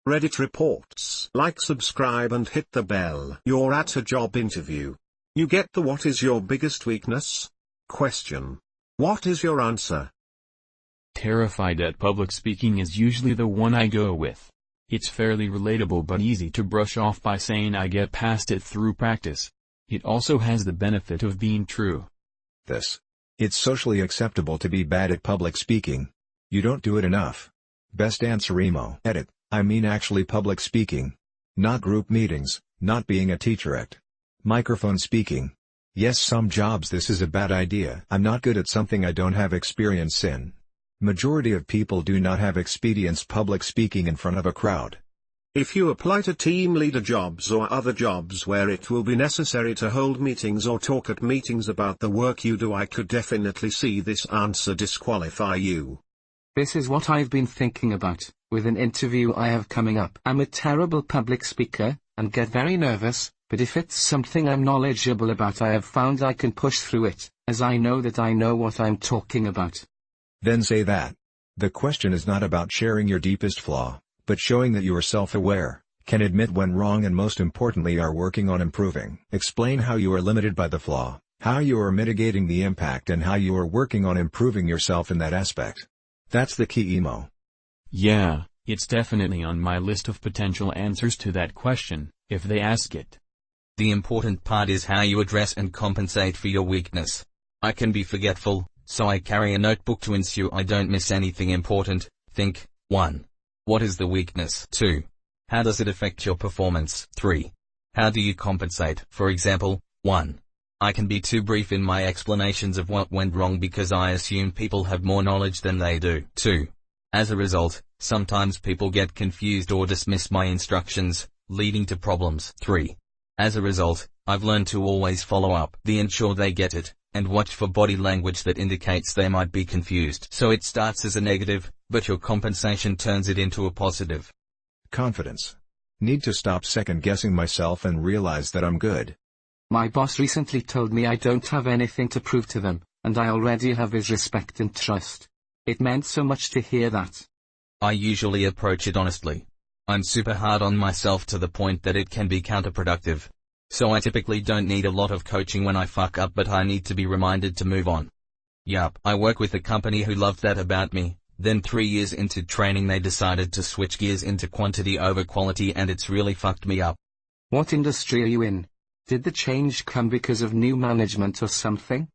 Reddit reports. Like, subscribe and hit the bell. You're at a job interview. You get the "what is your biggest weakness?" question. What is your answer? Terrified at public speaking is usually the one I go with. It's fairly relatable but easy to brush off by saying I get past it through practice. It also has the benefit of being true. It's socially acceptable to be bad at public speaking. You don't do it enough. Best answer emo. Edit, I mean actually public speaking. Not group meetings, not being a teacher at microphone speaking. Yes, some jobs this is a bad idea. I'm not good at something I don't have experience in. Majority of people do not have experience public speaking in front of a crowd. If you apply to team leader jobs or other jobs where it will be necessary to hold meetings or talk at meetings about the work you do, I could definitely see this answer disqualify you. This is what I've been thinking about, with an interview I have coming up. I'm a terrible public speaker, and get very nervous, but if it's something I'm knowledgeable about, I have found I can push through it, as I know that I know what I'm talking about. Then say that. The question is not about sharing your deepest flaw, but showing that you are self-aware, can admit when wrong, and most importantly are working on improving. Explain how you are limited by the flaw, how you are mitigating the impact, and how you are working on improving yourself in that aspect. That's the key, emo. Yeah, it's definitely on my list of potential answers to that question, if they ask it. The important part is how you address and compensate for your weakness. I can be forgetful, so I carry a notebook to ensure I don't miss anything important. Think. 1. What is the weakness? 2. How does it affect your performance? 3. How do you compensate? For example, 1. I can be too brief in my explanations of what went wrong because I assume people have more knowledge than they do. 2. As a result, sometimes people get confused or dismiss my instructions, leading to problems. 3. As a result, I've learned to always follow up, ensure they get it, and watch for body language that indicates they might be confused. So it starts as a negative, but your compensation turns it into a positive. Confidence. Need to stop second-guessing myself and realize that I'm good. My boss recently told me I don't have anything to prove to them, and I already have his respect and trust. It meant so much to hear that. I usually approach it honestly. I'm super hard on myself to the point that it can be counterproductive. So I typically don't need a lot of coaching when I fuck up, but I need to be reminded to move on. Yup, I work with a company who loved that about me, then 3 years into training they decided to switch gears into quantity over quality, and it's really fucked me up. What industry are you in? Did the change come because of new management or something?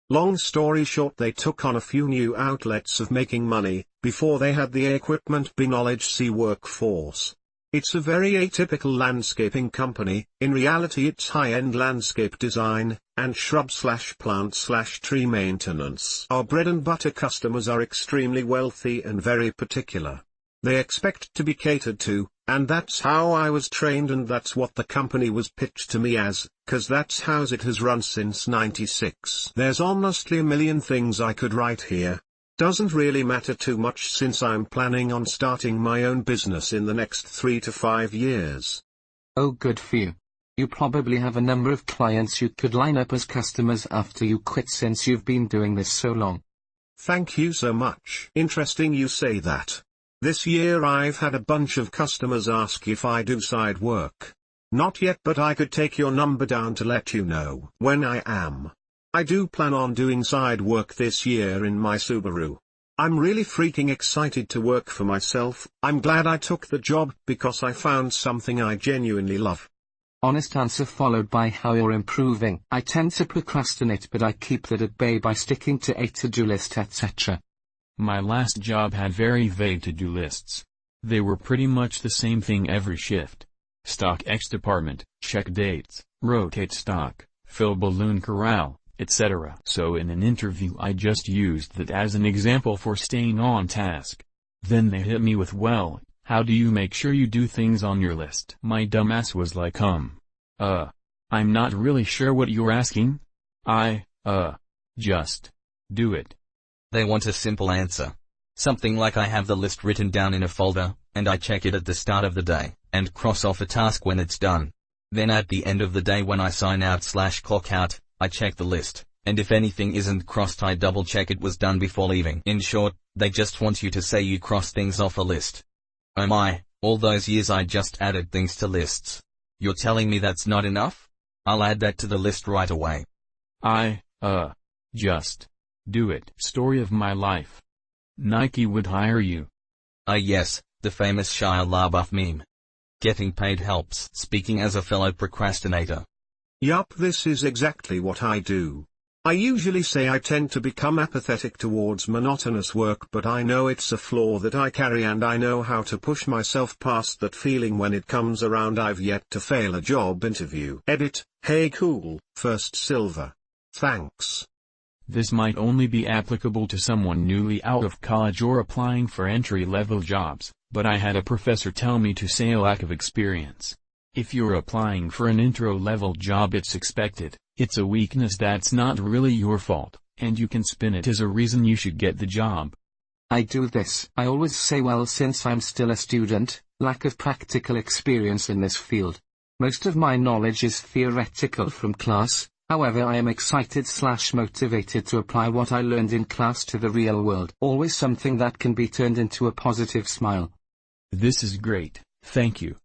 Long story short, they took on a few new outlets of making money, before they had the equipment B knowledge C workforce. It's a very atypical landscaping company. In reality it's high-end landscape design, and shrub/plant/tree maintenance. Our bread and butter customers are extremely wealthy and very particular. They expect to be catered to, and that's how I was trained, and that's what the company was pitched to me as, 'cause that's how it has run since '96. There's honestly a million things I could write here. Doesn't really matter too much since I'm planning on starting my own business in the next 3 to 5 years. Oh, good for you. You probably have a number of clients you could line up as customers after you quit, since you've been doing this so long. Thank you so much. Interesting you say that. This year I've had a bunch of customers ask if I do side work. Not yet, but I could take your number down to let you know when I am. I do plan on doing side work this year in my Subaru. I'm really freaking excited to work for myself. I'm glad I took the job because I found something I genuinely love. Honest answer followed by how you're improving. I tend to procrastinate, but I keep that at bay by sticking to a to-do list, etc. My last job had very vague to-do lists. They were pretty much the same thing every shift. Stock X department, check dates, rotate stock, fill balloon corral, etc. So in an interview I just used that as an example for staying on task. Then they hit me with, well, how do you make sure you do things on your list? My dumbass was like, I'm not really sure what you're asking. Just do it. They want a simple answer. Something like, I have the list written down in a folder, and I check it at the start of the day, and cross off a task when it's done. Then at the end of the day when I sign out/clock out, I check the list, and if anything isn't crossed I double check it was done before leaving. In short, they just want you to say you cross things off a list. Oh my, All those years I just added things to lists. You're telling me that's not enough? I'll add that to the list right away. Just do it. Story of my life. Nike would hire you. Yes, the famous Shia LaBeouf meme. Getting paid helps. Speaking as a fellow procrastinator. Yup, this is exactly what I do. I usually say I tend to become apathetic towards monotonous work, but I know it's a flaw that I carry, and I know how to push myself past that feeling when it comes around. I've yet to fail a job interview. Edit, hey cool, first silver. Thanks. This might only be applicable to someone newly out of college or applying for entry-level jobs, but I had a professor tell me to say a lack of experience. If you're applying for an intro-level job, it's expected. It's a weakness that's not really your fault, and you can spin it as a reason you should get the job. I do this. I always say, well, since I'm still a student, lack of practical experience in this field. Most of my knowledge is theoretical from class, however I am excited/motivated to apply what I learned in class to the real world. Always something that can be turned into a positive smile. This is great, thank you.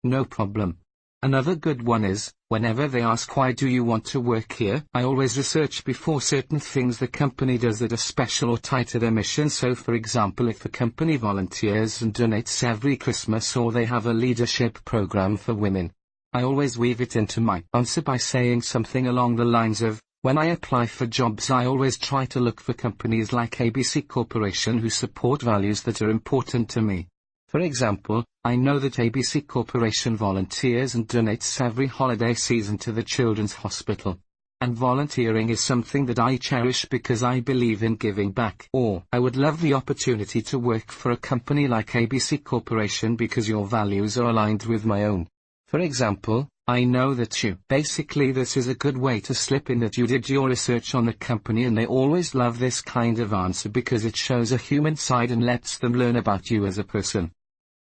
No problem. Another good one is, whenever they ask why do you want to work here, I always research before certain things the company does that are special or tied to their mission. So for example, if the company volunteers and donates every Christmas, or they have a leadership program for women, I always weave it into my answer by saying something along the lines of, when I apply for jobs I always try to look for companies like ABC Corporation who support values that are important to me. For example, I know that ABC Corporation volunteers and donates every holiday season to the Children's Hospital. And volunteering is something that I cherish because I believe in giving back. Or, I would love the opportunity to work for a company like ABC Corporation because your values are aligned with my own. For example, I know that you. Basically, this is a good way to slip in that you did your research on the company, and they always love this kind of answer because it shows a human side and lets them learn about you as a person.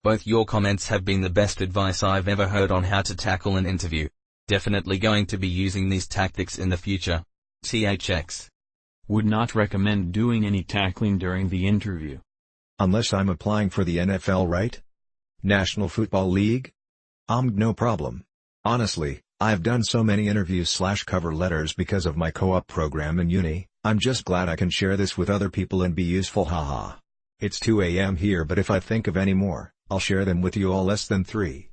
Both your comments have been the best advice I've ever heard on how to tackle an interview. Definitely going to be using these tactics in the future. THX. Would not recommend doing any tackling during the interview. Unless I'm applying for the NFL, right? National Football League? No problem. Honestly, I've done so many interviews/cover letters because of my co-op program in uni. I'm just glad I can share this with other people and be useful, haha. It's 2 a.m. here, but if I think of any more, I'll share them with you all less than 3.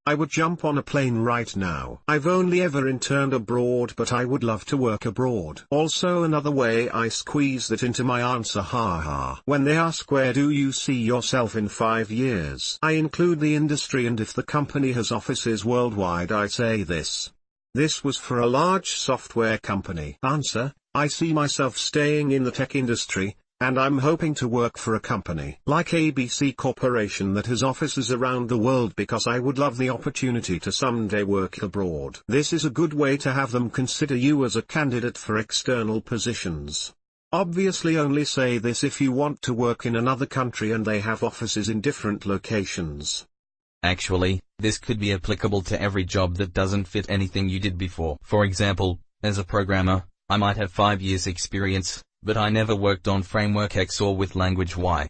I would jump on a plane right now. I've only ever interned abroad, but I would love to work abroad. Also, another way I squeeze that into my answer, haha. When they ask where do you see yourself in 5 years, I include the industry, and if the company has offices worldwide I say this. This was for a large software company. Answer, I see myself staying in the tech industry, and I'm hoping to work for a company like ABC Corporation that has offices around the world because I would love the opportunity to someday work abroad. This is a good way to have them consider you as a candidate for external positions. Obviously only say this if you want to work in another country and they have offices in different locations. Actually, this could be applicable to every job that doesn't fit anything you did before. For example, as a programmer, I might have 5 years experience, but I never worked on Framework X or with Language Y.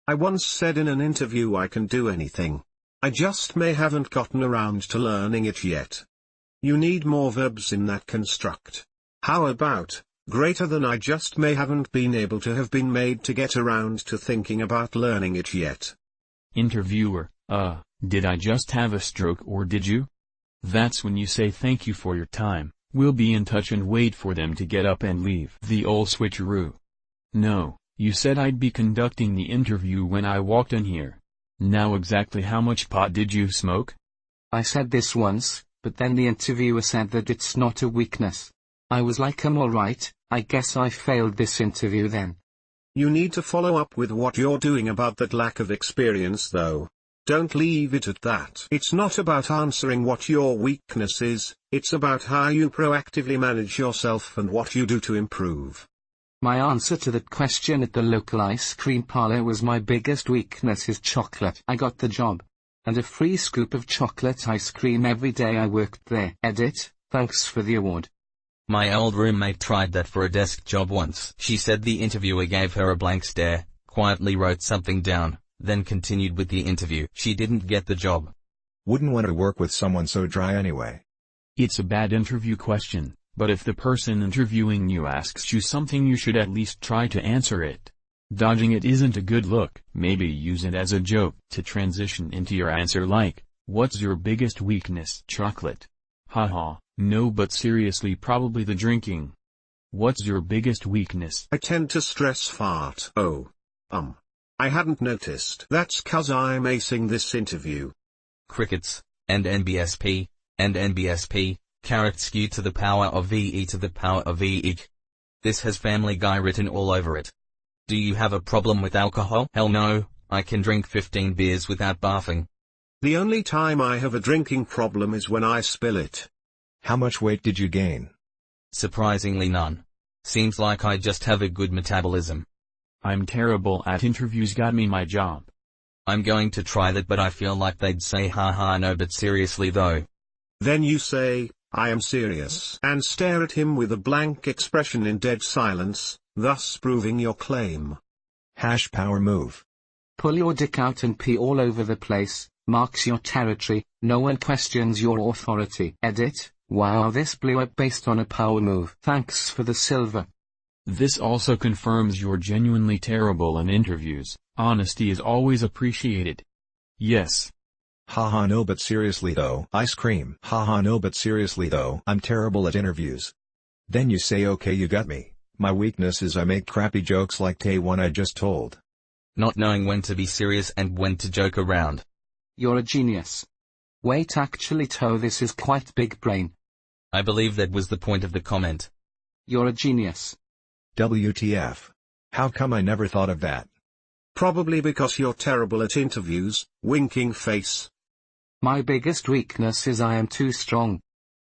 I once said in an interview I can do anything. I just may haven't gotten around to learning it yet. You need more verbs in that construct. How about, greater than I just may haven't been able to have been made to get around to thinking about learning it yet. Interviewer, did I just have a stroke or did you? That's when you say thank you for your time. We'll be in touch and wait for them to get up and leave. The old switcheroo. No, you said I'd be conducting the interview when I walked in here. Now exactly how much pot did you smoke? I said this once, but then the interviewer said that it's not a weakness. I was like, I'm alright, I guess I failed this interview then. You need to follow up with what you're doing about that lack of experience though. Don't leave it at that. It's not about answering what your weakness is, it's about how you proactively manage yourself and what you do to improve. My answer to that question at the local ice cream parlor was my biggest weakness is chocolate. I got the job. And a free scoop of chocolate ice cream every day I worked there. Edit, thanks for the award. My old roommate tried that for a desk job once. She said the interviewer gave her a blank stare, quietly wrote something down, then continued with the interview. She didn't get the job. Wouldn't want to work with someone so dry anyway. It's a bad interview question, but if the person interviewing you asks you something, you should at least try to answer it. Dodging it isn't a good look. Maybe use it as a joke to transition into your answer, like, "What's your biggest weakness?" Chocolate. Haha, no, but seriously, probably the drinking. What's your biggest weakness? I tend to stress fart. Oh. I hadn't noticed. That's 'cause I'm acing this interview. Crickets, and NBSP, caret skew to the power of VE to the power of VE. This has Family Guy written all over it. Do you have a problem with alcohol? Hell no, I can drink 15 beers without barfing. The only time I have a drinking problem is when I spill it. How much weight did you gain? Surprisingly none. Seems like I just have a good metabolism. I'm terrible at interviews, got me my job. I'm going to try that, but I feel like they'd say haha no, but seriously though. Then you say, "I am serious," and stare at him with a blank expression in dead silence, thus proving your claim. Power move. Pull your dick out and pee all over the place, marks your territory, no one questions your authority. Edit, wow, this blew up based on a power move. Thanks for the silver. This also confirms you're genuinely terrible in interviews. Honesty is always appreciated. Yes. Haha no, but seriously though. Ice cream. Haha no, but seriously though. I'm terrible at interviews. Then you say, "Okay, you got me. My weakness is I make crappy jokes like the one I just told." Not knowing when to be serious and when to joke around. You're a genius. Wait, actually this is quite big brain. I believe that was the point of the comment. You're a genius. WTF. How come I never thought of that? Probably because you're terrible at interviews, winking face. My biggest weakness is I am too strong.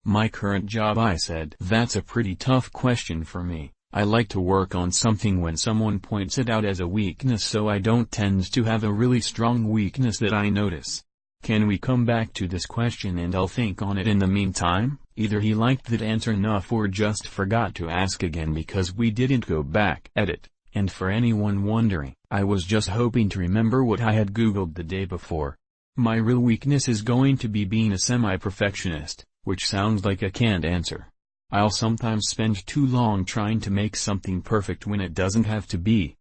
My current job, I said. That's a pretty tough question for me. I like to work on something when someone points it out as a weakness, so I don't tend to have a really strong weakness that I notice. Can we come back to this question and I'll think on it in the meantime? Either he liked that answer enough or just forgot to ask again because we didn't go back. Edit. And for anyone wondering, I was just hoping to remember what I had Googled the day before. My real weakness is going to be being a semi-perfectionist, which sounds like a canned answer. I'll sometimes spend too long trying to make something perfect when it doesn't have to be.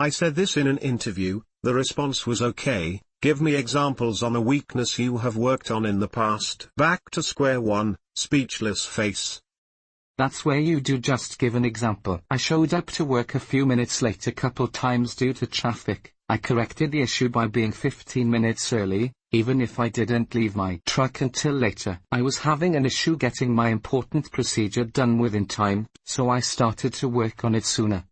I said this in an interview, the response was okay, give me examples on a weakness you have worked on in the past. Back to square one, speechless face. That's where you do just give an example. I showed up to work a few minutes late a couple times due to traffic. I corrected the issue by being 15 minutes early, even if I didn't leave my truck until later. I was having an issue getting my important procedure done within time, so I started to work on it sooner.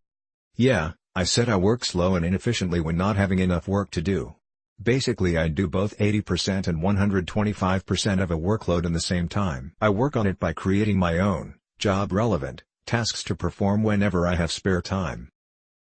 Yeah, I said I work slow and inefficiently when not having enough work to do. Basically I do both 80% and 125% of a workload in the same time. I work on it by creating my own job-relevant tasks to perform whenever I have spare time.